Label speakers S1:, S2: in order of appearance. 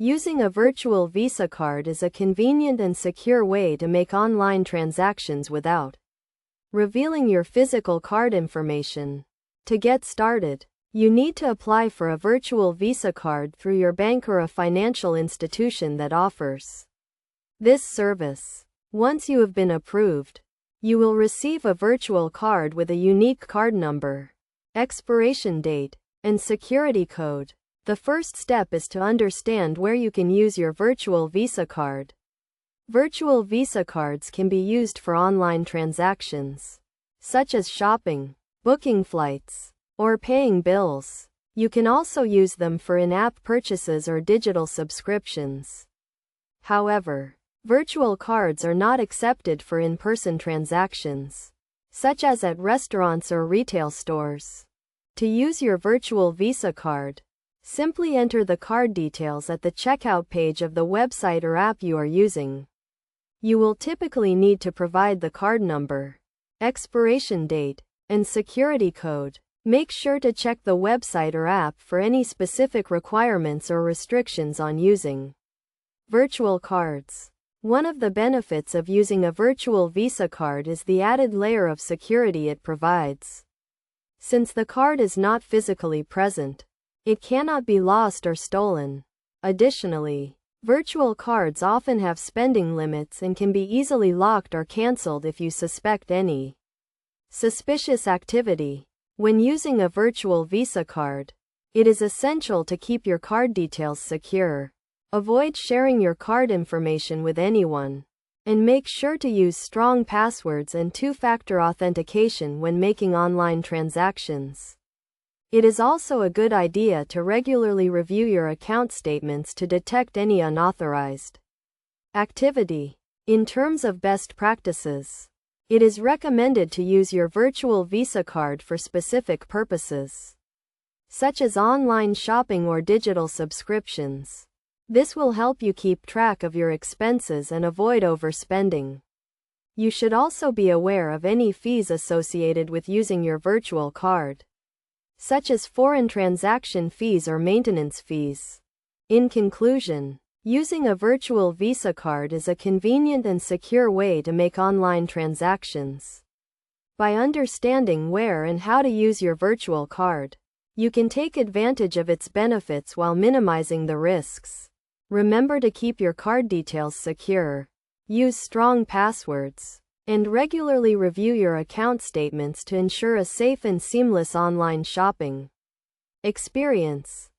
S1: Using a virtual Visa card is a convenient and secure way to make online transactions without revealing your physical card information. To get started, you need to apply for a virtual Visa card through your bank or a financial institution that offers this service. Once you have been approved, you will receive a virtual card with a unique card number, expiration date, and security code. The first step is to understand where you can use your virtual Visa card. Virtual Visa cards can be used for online transactions, such as shopping, booking flights, or paying bills. You can also use them for in-app purchases or digital subscriptions. However, virtual cards are not accepted for in-person transactions, such as at restaurants or retail stores. To use your virtual Visa card, simply enter the card details at the checkout page of the website or app you are using. You will typically need to provide the card number, expiration date, and security code. Make sure to check the website or app for any specific requirements or restrictions on using virtual cards. One of the benefits of using a virtual Visa card is the added layer of security it provides. Since the card is not physically present, it cannot be lost or stolen. Additionally, virtual cards often have spending limits and can be easily locked or canceled if you suspect any suspicious activity. When using a virtual Visa card, it is essential to keep your card details secure. Avoid sharing your card information with anyone, and make sure to use strong passwords and two-factor authentication when making online transactions. It is also a good idea to regularly review your account statements to detect any unauthorized activity. In terms of best practices, it is recommended to use your virtual Visa card for specific purposes, such as online shopping or digital subscriptions. This will help you keep track of your expenses and avoid overspending. You should also be aware of any fees associated with using your virtual card, such as foreign transaction fees or maintenance fees. In conclusion, using a virtual Visa card is a convenient and secure way to make online transactions. By understanding where and how to use your virtual card, you can take advantage of its benefits while minimizing the risks. Remember to keep your card details secure, use strong passwords, and regularly review your account statements to ensure a safe and seamless online shopping experience.